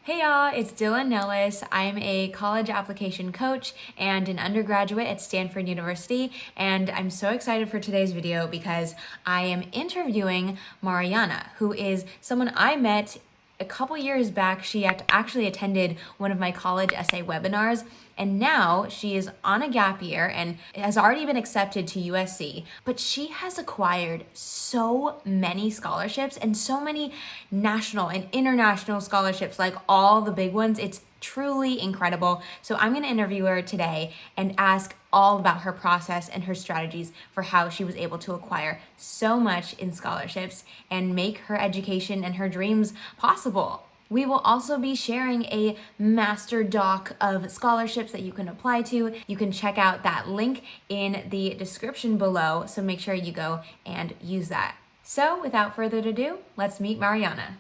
Hey y'all, it's Dylan Nellis. I'm a college application coach and an undergraduate at Stanford University, and I'm so excited for today's video because I am interviewing Mariana, who is someone I met a couple years back. She actually attended one of my college essay webinars, and now she is on a gap year and has already been accepted to USC. But she has acquired so many scholarships and so many national and international scholarships, like all the big ones. It's truly incredible. So I'm going to interview her today and ask all about her process and her strategies for how she was able to acquire so much in scholarships and make her education and her dreams possible. We will also be sharing a master doc of scholarships that you can apply to. You can check out that link in the description below, so make sure you go and use that. So without further ado, let's meet Mariana.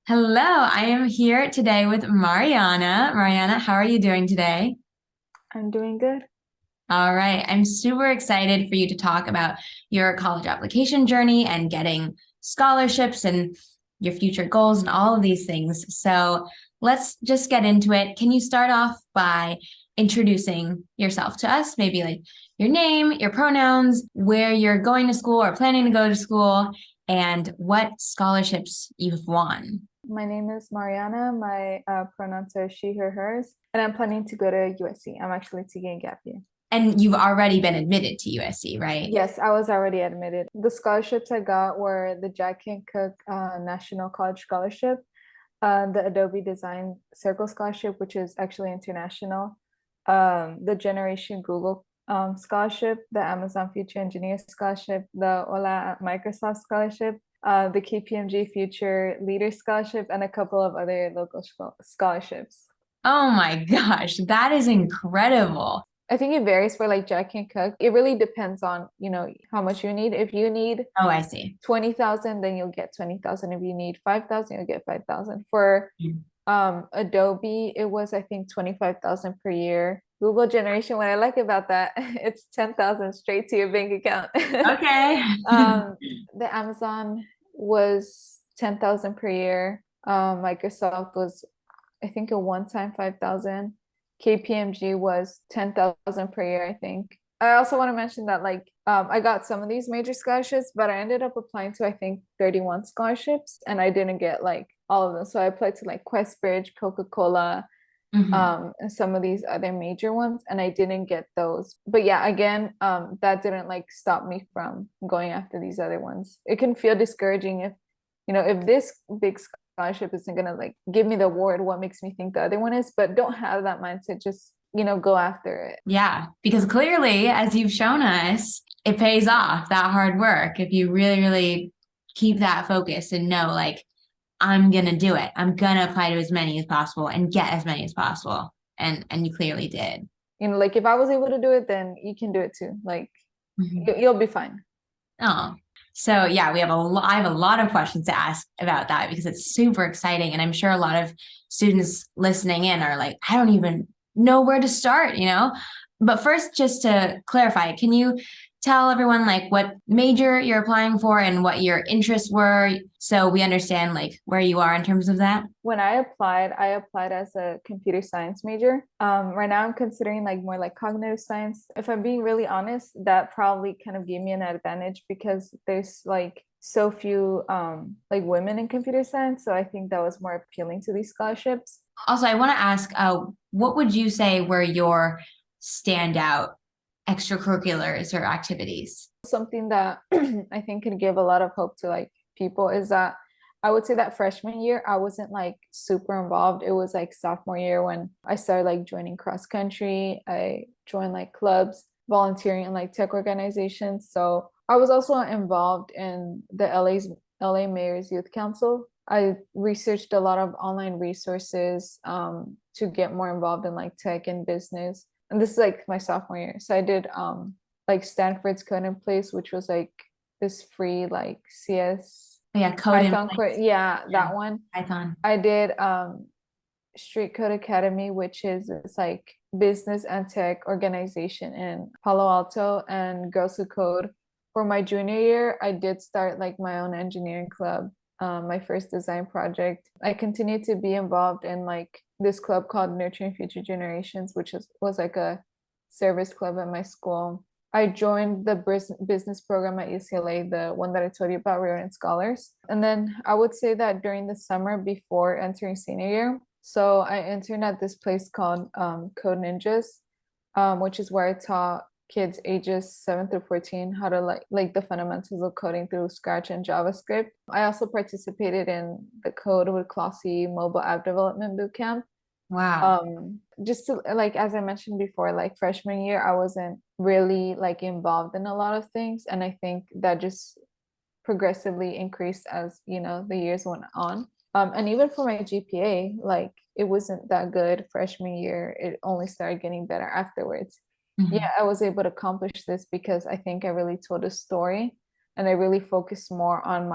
Hello, I am here today with Mariana. Mariana, how are you doing today? I'm doing good. All right, I'm super excited for you to talk about your college application journey and getting scholarships and your future goals and all of these things. So let's just get into it. Can you start off by introducing yourself to us? Maybe like your name, your pronouns, where you're going to school or planning to go to school, and what scholarships you've won. My name is Mariana. My pronouns are she, her, hers, and I'm planning to go to USC. I'm actually taking a gap year. And you've already been admitted to USC, right? Yes, I was already admitted. The scholarships I got were the Jack and Cooke National College Scholarship, the Adobe Design Circle Scholarship, which is actually international, the Generation Google Scholarship, the Amazon Future Engineer Scholarship, the HOLA at Microsoft Scholarship, the KPMG Future Leader Scholarship, and a couple of other local scholarships. Oh my gosh, that is incredible. I think it varies for like Jack and Cook. It really depends on, how much you need. If you need Oh, I see. 20,000, then you'll get 20,000. If you need 5,000, you'll get 5,000. For Adobe, it was I think 25,000 per year. Google Generation, what I like about that, it's 10,000 straight to your bank account. Okay. The Amazon was 10,000 per year. Microsoft was I think a one-time 5,000. KPMG was 10,000 per year, I think. I also want to mention that I got some of these major scholarships, but I ended up applying to I think 31 scholarships and I didn't get like all of them. So I applied to like Questbridge, Coca-Cola, Mhm. and some of these other major ones, and I didn't get those. But yeah, again, that didn't like stop me from going after these other ones. It can feel discouraging if, if this big scholarship isn't gonna like give me the award, what makes me think the other one is? But don't have that mindset. Just, go after it. Yeah, because clearly, as you've shown us, it pays off that hard work if you really, really keep that focus and know, like, I'm gonna do it. I'm gonna apply to as many as possible and get as many as possible. And you clearly did. Like if I was able to do it, then you can do it too. Like Mhm. you'll be fine. Oh, so yeah, I have a lot of questions to ask about that because it's super exciting. And I'm sure a lot of students listening in are like, I don't even know where to start, you know? But first, just to clarify, can you tell everyone like what major you're applying for and what your interests were so we understand like where you are in terms of that? When I applied as a computer science major. Right now I'm considering like more like cognitive science. If I'm being really honest, that probably kind of gave me an advantage because there's like so few like women in computer science. So I think that was more appealing to these scholarships. Also, I want to ask, what would you say were your standout extracurriculars or activities? Something that I think could give a lot of hope to like people is that I would say that freshman year I wasn't like super involved. It was like sophomore year when I started like joining cross country. I joined like clubs, volunteering in like tech organizations. So I was also involved in the LA Mayor's Youth Council. I researched a lot of online resources to get more involved in like tech and business. And this is like my sophomore year. So I did like Stanford's Code in Place, which was like this free like CS Yeah, code in Python place. course. Yeah, Yeah, that one. Python. I did Street Code Academy, which is it's like business and tech organization in Palo Alto, and Girls Who Code. For my junior year, I did start like my own engineering club. my first design project. I continued to be involved in like this club called Nurturing Future Generations, which was like a service club at my school. I joined the business program at UCLA, the one that I told you about, Reunion Scholars. And then I would say that during the summer before entering senior year, so I interned at this place called Code Ninjas, which is where I taught kids ages 7 through 14 how to like the fundamentals of coding through Scratch and JavaScript. I also participated in the Code with Clossy mobile app development bootcamp. Wow. Just to, like as I mentioned before, like freshman year, I wasn't really like involved in a lot of things, and I think that just progressively increased as the years went on. And even for my GPA, like it wasn't that good freshman year. It only started getting better afterwards. Yeah, Mhm. I was able to accomplish this because I think I really told a story and I really focused more on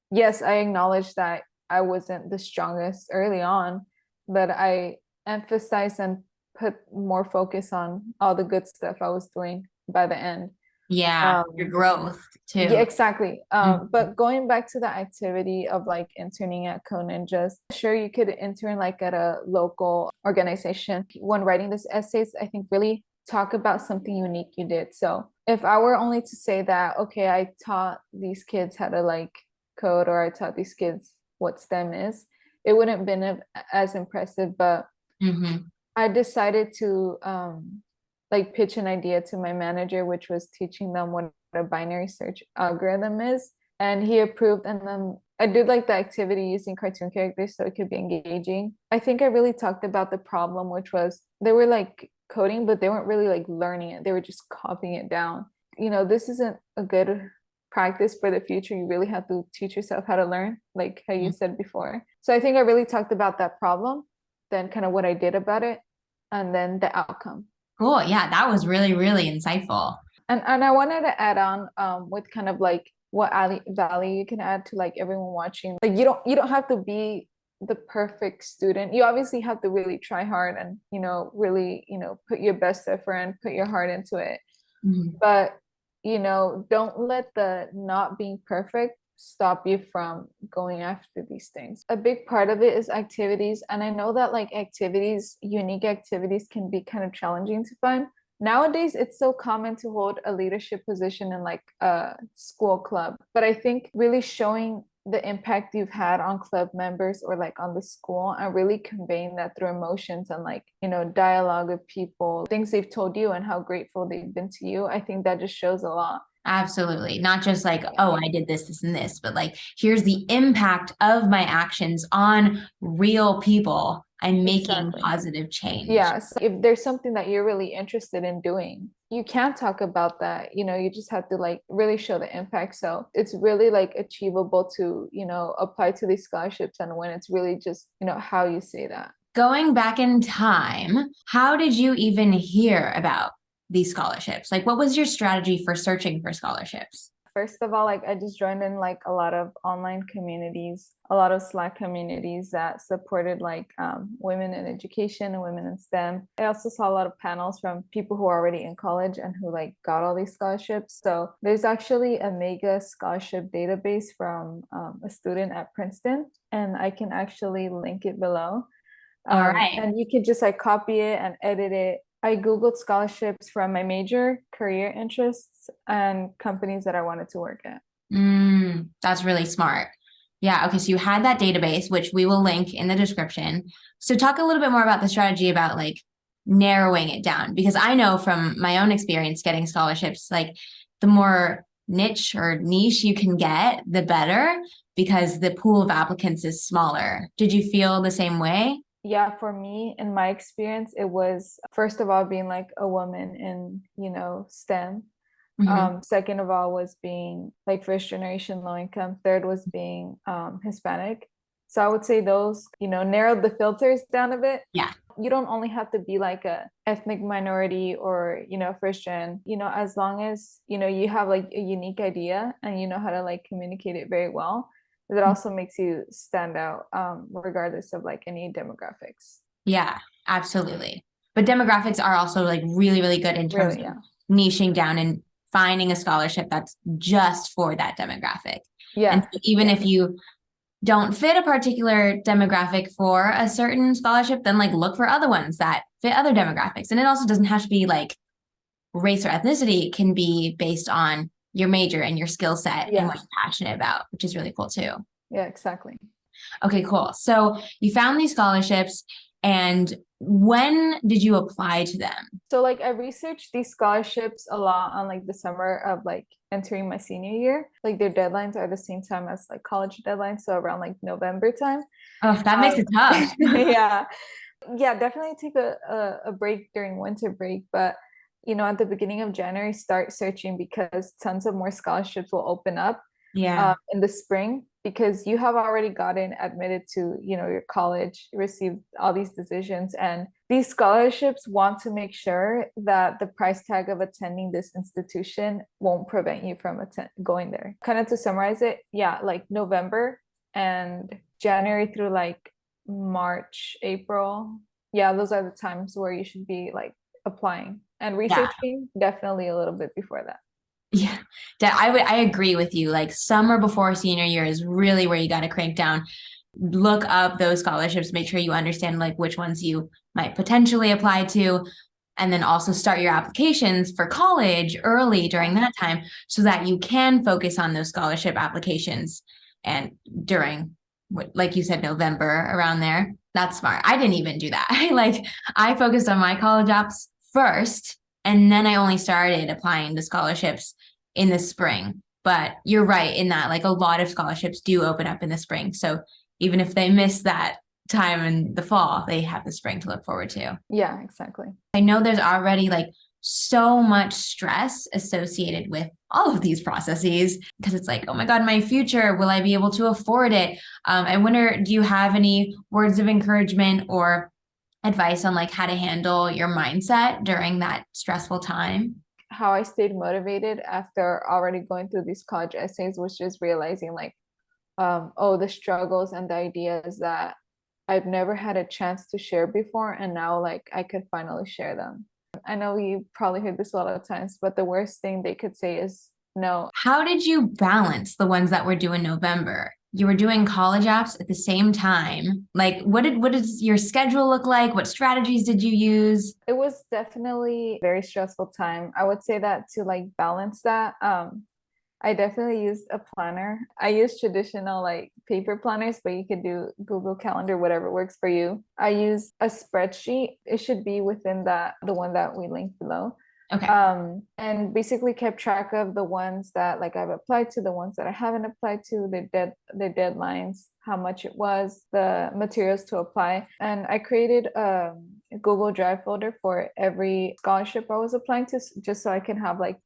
yes, I acknowledge that I wasn't the strongest early on, but I emphasized and put more focus on all the good stuff I was doing by the end. Yeah, your Um, growth yeah, too. exactly. Mhm. But going back to the activity of like interning at Code Ninjas, sure, you could intern like at a local organization. When writing this essays, I think really talk about something unique you did. So if I were only to say that, okay, I taught these kids how to like code, or I taught these kids what STEM is, it wouldn't been as impressive. But Mhm. I decided to like pitch an idea to my manager, which was teaching them what a binary search algorithm is. And he approved. And then I did like the activity using cartoon characters so it could be engaging. I think I really talked about the problem, which was they were like coding, but they weren't really like learning it. They were just copying it down. This isn't a good practice for the future. You really have to teach yourself how to learn, like how you said before. So I think I really talked about that problem, then kind of what I did about it, and then the outcome. Cool. Yeah, that was really, really insightful. And I wanted to add on with kind of like what value you can add to like everyone watching. Like you don't have to be the perfect student. You obviously have to really try hard and really put your best effort and put your heart into it. Mhm. But don't let the not being perfect stop you from going after these things. A big part of it is activities, and I know that like unique activities can be kind of challenging to find. Nowadays it's so common to hold a leadership position in like a school club, but I think really showing the impact you've had on club members or like on the school, and really conveying that through emotions and like dialogue of people, things they've told you and how grateful they've been to you, I think that just shows a lot. Absolutely. Not just like, Yeah, oh, I did this, this, and this, but like, here's the impact of my actions on real people. I'm making exactly. positive change. Yeah, so if there's something that you're really interested in doing, you can talk about that. You just have to like really show the impact. So it's really like achievable to apply to these scholarships, and when it's really just how you say that. Going back in time, how did you even hear about these scholarships? Like, what was your strategy for searching for scholarships? First of all, like I just joined in like a lot of online communities, a lot of Slack communities that supported like women in education and women in STEM. I also saw a lot of panels from people who are already in college and who like got all these scholarships. So there's actually a mega scholarship database from a student at Princeton, and I can actually link it below. All right. And you could just like copy it and edit it. I Googled scholarships from my major, career interests, and companies that I wanted to work at. That's really smart. Yeah. Okay. So you had that database, which we will link in the description. So talk a little bit more about the strategy about like narrowing it down, because I know from my own experience getting scholarships, like the more niche or niche you can get, the better, because the pool of applicants is smaller. Did you feel the same way? Yeah, for me, in my experience, it was first of all being like a woman in, STEM. Hmm. Second of all was being like first generation low income. Third was being Hispanic. So I would say those, narrowed the filters down a bit. Yeah. You don't only have to be like a ethnic minority or, first gen, as long as, you have like a unique idea and you know how to like communicate it very well, that also makes you stand out, regardless of like any demographics. Yeah, absolutely. But demographics are also like really, really good in terms Really, of yeah. niching down and finding a scholarship that's just for that demographic. And Yeah, so even yeah. if you don't fit a particular demographic for a certain scholarship, then like look for other ones that fit other demographics. And it also doesn't have to be like race or ethnicity. It can be based on your major and your skill set and what Yes. you're passionate about, which is really cool too. Yeah, exactly. Okay, cool. So you found these scholarships, and when did you apply to them? So like I researched these scholarships a lot on like the summer of like entering my senior year. Like their deadlines are the same time as like college deadlines, so around like November time. Oh, that makes it tough. Yeah. Yeah, definitely take a break during winter break, but at the beginning of January, start searching because tons of more scholarships will open up Yeah. in the spring because you have already gotten admitted to, your college, received all these decisions, and these scholarships want to make sure that the price tag of attending this institution won't prevent you from going there. Kind of to summarize it, yeah, like November and January through like March, April. Yeah, those are the times where you should be like applying and Yeah. researching definitely a little bit before that. Yeah. I agree with you. Like summer before senior year is really where you got to crank down, look up those scholarships, make sure you understand like which ones you might potentially apply to, and then also start your applications for college early during that time so that you can focus on those scholarship applications and during like you said, November around there. That's smart. I didn't even do that. I focused on my college apps first, and then I only started applying to scholarships in the spring. But you're right in that like a lot of scholarships do open up in the spring. So even if they miss that time in the fall, they have the spring to look forward to. Yeah, exactly. I know there's already like so much stress associated with all of these processes because it's like, oh my God, my future, will I be able to afford it? I wonder, do you have any words of encouragement or advice on like how to handle your mindset during that stressful time? How I stayed motivated after already going through these college essays was just realizing like, the struggles and the ideas that I've never had a chance to share before, and now like I could finally share them. I know you probably heard this a lot of times, but the worst thing they could say is no. How did you balance the ones that were due in November? You were doing college apps at the same time. Like what does your schedule look like? What strategies did you use? It was definitely a very stressful time. I would say that to like balance that, I definitely used a planner. I use traditional like paper planners, but you could do Google Calendar, whatever works for you. I use a spreadsheet. It should be within the one that we linked below. Okay. And basically kept track of the ones that like I've applied to, the ones that I haven't applied to, the deadlines, how much it was, the materials to apply. And I created a Google Drive folder for every scholarship I was applying to, just so I can have like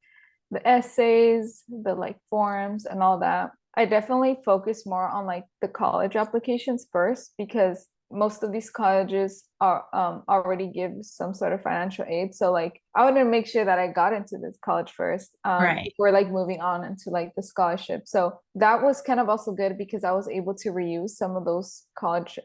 the essays, the like forms and all that. I definitely focus more on like the college applications first because most of these colleges are already give some sort of financial aid. So like I want to make sure that I got into this college first Right. before like moving on into like the scholarship. So that was kind of also good because I was able to reuse some of those college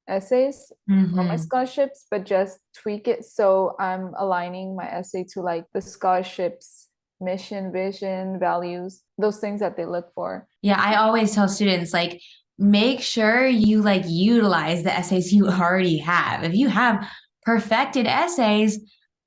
essays for my Mm-hmm. scholarships, but just tweak it so I'm aligning my essay to like the scholarships mission, vision, values, those things that they look for. Yeah, I always tell students like make sure you like utilize the essays you already have. If you have perfected essays,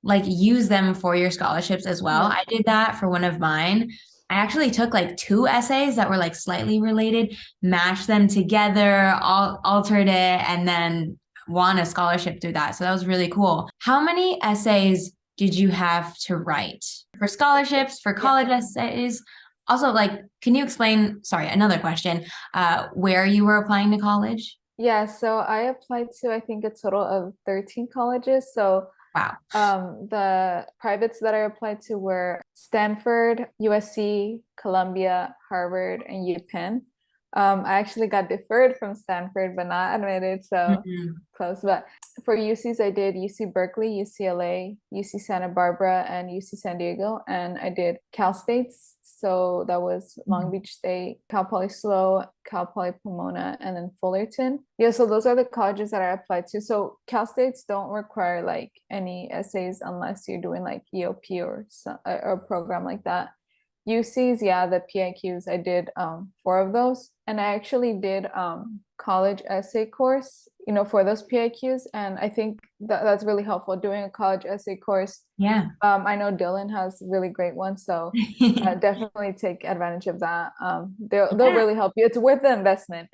like use them for your scholarships as well. Yeah. I did that for one of mine. I actually took like two essays that were like slightly related, mashed them together, altered it, and then won a scholarship through that. So that was really cool. How many essays did you have to write for scholarships, for Yeah. college essays? Also, like, can you explain, sorry, another question, where you were applying to college? Yeah, so I applied to I think a total of 13 colleges. So Wow. the privates that I applied to were Stanford, USC, Columbia, Harvard, and UPenn. I actually got deferred from Stanford, but not admitted, so Mhm. close. But for UCs, I did UC Berkeley, UCLA, UC Santa Barbara, and UC San Diego, and I did Cal States. So that was Long Beach State, Cal Poly SLO, Cal Poly Pomona, and then Fullerton. Yeah, so those are the colleges that I applied to. So Cal States don't require like any essays unless you're doing like EOP or a program like that. UCs, yeah, the PIQs, I did four of those. And I actually did college essay course, for those PIQs. And I think that's really helpful doing a college essay course. Yeah. I know Dylan has really great ones, so definitely take advantage of that. They'll Yeah. really help you. It's worth the investment.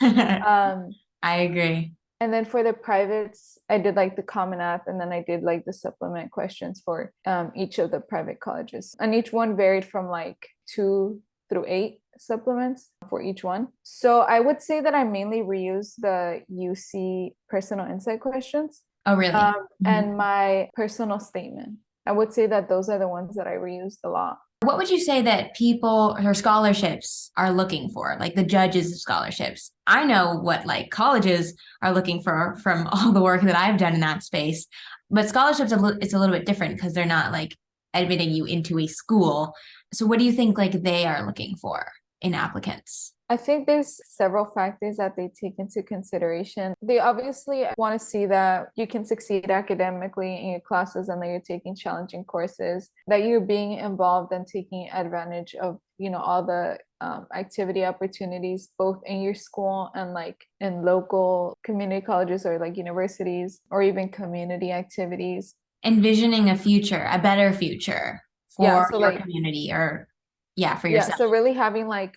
Um, I agree. and then for the privates, I did like the Common App, and then I did like the supplement questions for each of the private colleges. And each one varied from like 2 through 8 supplements for each one. So I would say that I mainly reuse the UC personal insight questions Oh, really? Mhm. and my personal statement. I would say that those are the ones that I reused a lot. What would you say that people or scholarships are looking for, like the judges of scholarships? I know what like colleges are looking for from all the work that I've done in that space, but scholarships it's a little bit different because they're not like admitting you into a school. So what do you think like they are looking for in applicants? I think there's several factors that they take into consideration. They obviously want to see that you can succeed academically in your classes and that you're taking challenging courses, that you're being involved and taking advantage of, all the activity opportunities, both in your school and like in local community colleges or like universities or even community activities. Envisioning a future, a better future Yeah, for so your like community or yeah, for yeah, yourself. so really having like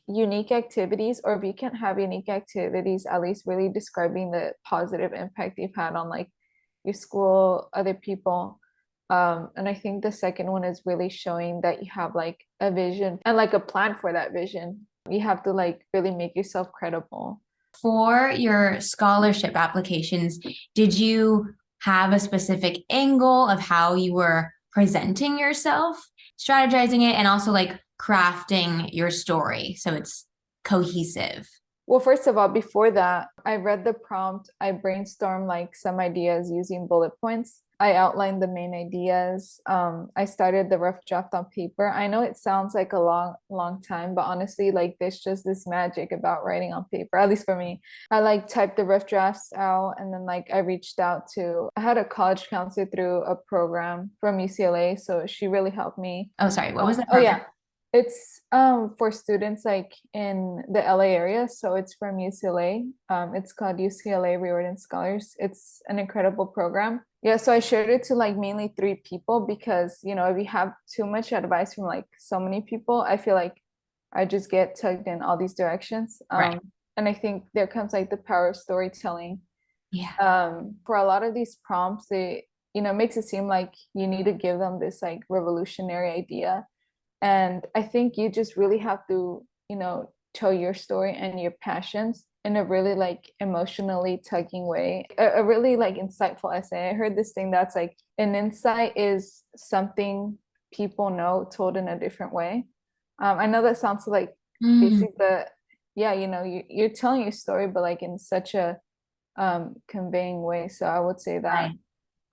unique activities, or if you can't have unique activities, at least really describing the positive impact you've had on like your school, other people. And I think the second one is really showing that you have like a vision and like a plan for that vision. You have to like really make yourself credible. For your scholarship applications, did you have a specific angle of how you were presenting yourself, strategizing it, and also like crafting your story so it's cohesive? Well, first of all, before that, I read the prompt, I brainstormed like some ideas using bullet points. I outlined the main ideas. I started the rough draft on paper. I know it sounds like a long, long time, but honestly, like there's just this magic about writing on paper, at least for me. I like typed the rough drafts out and then like I reached out to, I had a college counselor through a program from UCLA. So she really helped me. Oh, sorry, what was that Oh program? yeah, it's for students like in the LA area, so it's from UCLA. It's called UCLA Reordon Scholars. It's an incredible program. Yeah, so I shared it to like mainly 3 people because if you have too much advice from like so many people, I feel like I just get tugged in all these directions. Right. And I think there comes like the power of storytelling. Yeah. For a lot of these prompts, it makes it seem like you need to give them this like revolutionary idea, and I think you just really have to, tell your story and your passions in a really like emotionally tugging way. A really like insightful essay. I heard this thing that's like an insight is something people know told in a different way. I know that sounds like Mm, basic, but yeah, you're telling your story, but like in such a conveying way. So I would say that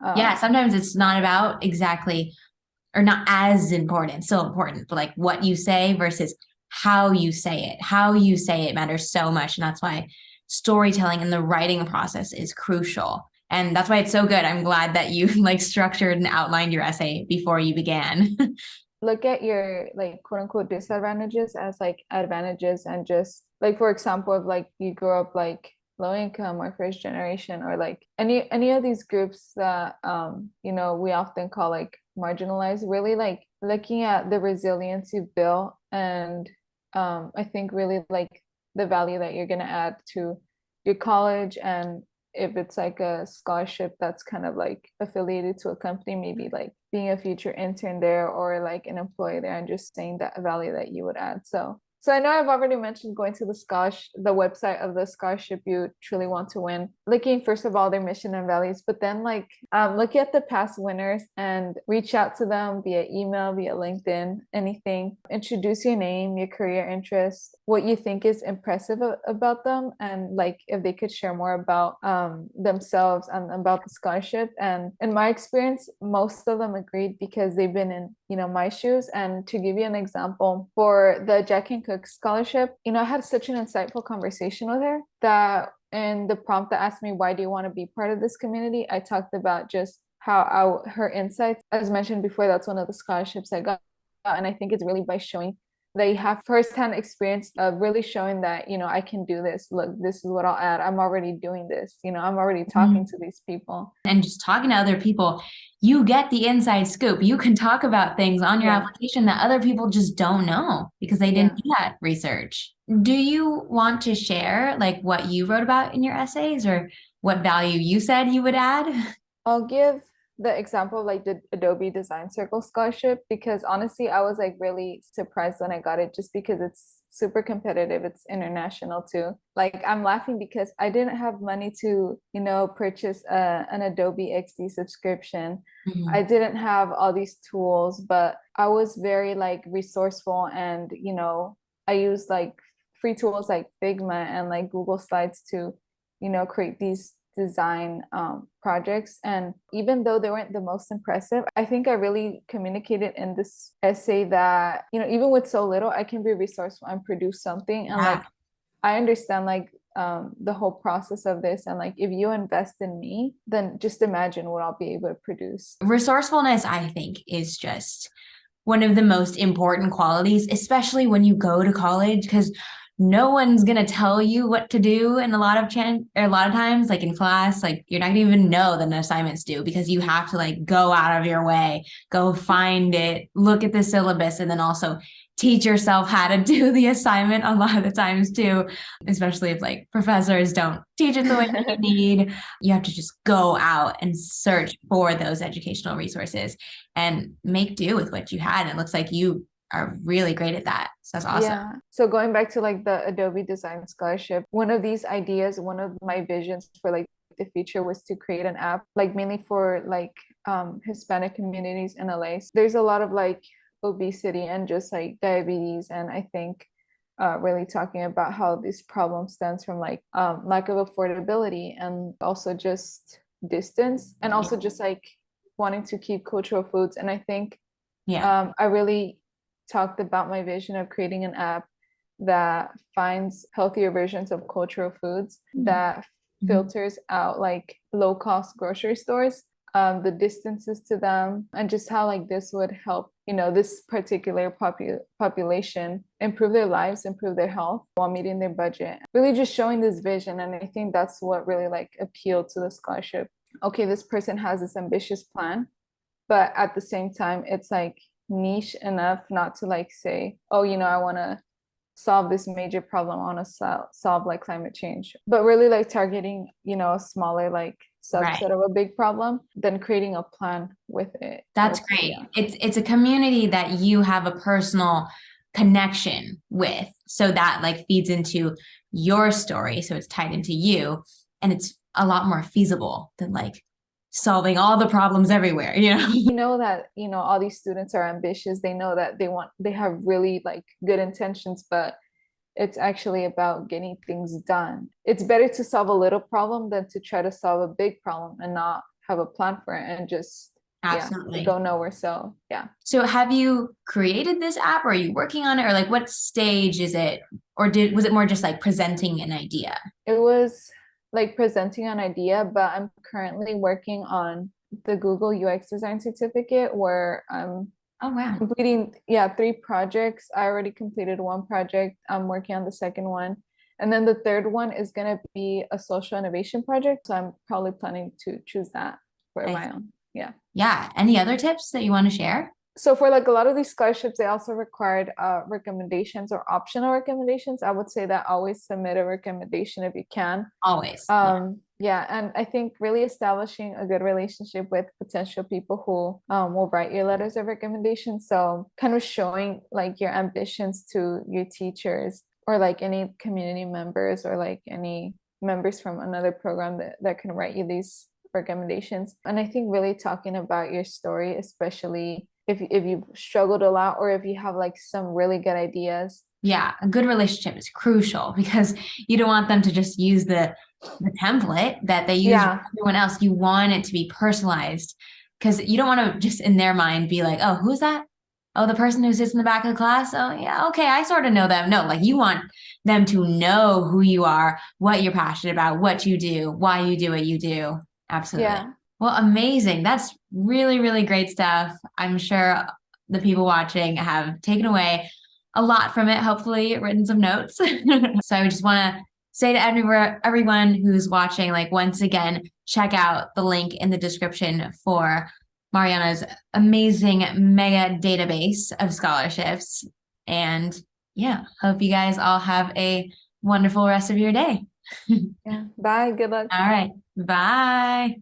right. Yeah, um, sometimes it's not about exactly or not as important, still important, but like what you say versus how you say it. How you say it matters so much. And that's why storytelling and the writing process is crucial. And that's why it's so good. I'm glad that you like structured and outlined your essay before you began. look at your like quote unquote disadvantages as like advantages, and just like for example, if like you grew up like low income or first generation or like any of these groups that we often call like marginalized, really like looking at the resilience you built, and I think really like the value that you're going to add to your college, and if it's like a scholarship that's kind of like affiliated to a company, maybe like being a future intern there or like an employee there, and just saying that value that you would add. So I know I've already mentioned going to the website of the scholarship you truly want to win, looking first of all their mission and values, but then like look at the past winners and reach out to them via email, via LinkedIn, anything. Introduce your name, your career interests, what you think is impressive about them, and like if they could share more about themselves and about the scholarship. And in my experience, most of them agreed because they've been in my shoes. And to give you an example, for the Jack and Cooke scholarship, I had such an insightful conversation with her that in the prompt that asked me, why do you want to be part of this community, I talked about just how her insights, as mentioned before, that's one of the scholarships I got. And I think it's really by showing that you have firsthand experience of really showing that, I can do this. Look, this is what I'll add. I'm already doing this. I'm already talking to these people. And just talking to other people, you get the inside scoop. You can talk about things on your application that other people just don't know because they didn't do that research. Do you want to share like what you wrote about in your essays or what value you said you would add? I'll give the example of like the Adobe Design Circle scholarship because honestly, I was like really surprised when I got it just because it's super competitive. It's international too. Like I'm laughing because I didn't have money to, purchase an Adobe XD subscription. I didn't have all these tools, but I was very like resourceful and, I used like free tools like Figma and like Google Slides to, create these design projects. And even though they weren't the most impressive, I think I really communicated in this essay that, even with so little, I can be resourceful and produce something. And like, I understand like the whole process of this. And like, if you invest in me, then just imagine what I'll be able to produce. Resourcefulness, I think, is just one of the most important qualities, especially when you go to college, because no one's gonna tell you what to do. And a lot of times, like in class, like you're not gonna even know that an assignment's due because you have to like go out of your way, go find it, look at the syllabus, and then also teach yourself how to do the assignment a lot of the times too, especially if like professors don't teach it the way that you need. You have to just go out and search for those educational resources and make do with what you had. And it looks like you are really great at that. So that's awesome. Yeah. So going back to like the Adobe Design Scholarship, one of these ideas, one of my visions for like the future was to create an app, like mainly for like Hispanic communities in LA. So there's a lot of like obesity and just like diabetes. And I think really talking about how this problem stems from like lack of affordability and also just distance and also just like wanting to keep cultural foods. And I think I really talked about my vision of creating an app that finds healthier versions of cultural foods that filters out like low cost grocery stores, the distances to them, and just how like this would help, this particular population improve their lives, improve their health while meeting their budget. Really just showing this vision. And I think that's what really like appealed to the scholarship. Okay, this person has this ambitious plan, but at the same time, it's like niche enough not to like say, oh, I want to solve this major problem, I want to solve like climate change, but really like targeting, a smaller like subset of a big problem, then creating a plan with it. That's great. It's a community that you have a personal connection with. So that like feeds into your story. So it's tied into you. And it's a lot more feasible than like solving all the problems everywhere, You know that, all these students are ambitious. They know that they have really like good intentions, but it's actually about getting things done. It's better to solve a little problem than to try to solve a big problem and not have a plan for it and just go nowhere. So yeah. So have you created this app or are you working on it, or like what stage is it? Or was it more just like presenting an idea? It was like presenting an idea, but I'm currently working on the Google UX design certificate where I'm completing 3 projects. I already completed 1 project. I'm working on the second one. And then the third one is going to be a social innovation project. So I'm probably planning to choose that for my own. Yeah. Yeah. Any other tips that you want to share? So for like a lot of these scholarships, they also required recommendations or optional recommendations. I would say that always submit a recommendation if you can. Always. Yeah. And I think really establishing a good relationship with potential people who will write your letters of recommendation. So kind of showing like your ambitions to your teachers or like any community members or like any members from another program that can write you these recommendations. And I think really talking about your story, especially if you've struggled a lot or if you have like some really good ideas. Yeah, a good relationship is crucial because you don't want them to just use the template that they use with everyone else. You want it to be personalized because you don't want to just in their mind be like, oh, who's that? Oh, the person who sits in the back of the class. Oh, yeah, okay, I sort of know them. No, like you want them to know who you are, what you're passionate about, what you do, why you do what you do. Absolutely. Yeah. Well, amazing. That's really, really great stuff. I'm sure the people watching have taken away a lot from it, hopefully written some notes. So I just want to say to everyone who's watching, like, once again, check out the link in the description for Mariana's amazing mega database of scholarships. And yeah, hope you guys all have a wonderful rest of your day. Yeah. Bye. Good luck. All right. Bye.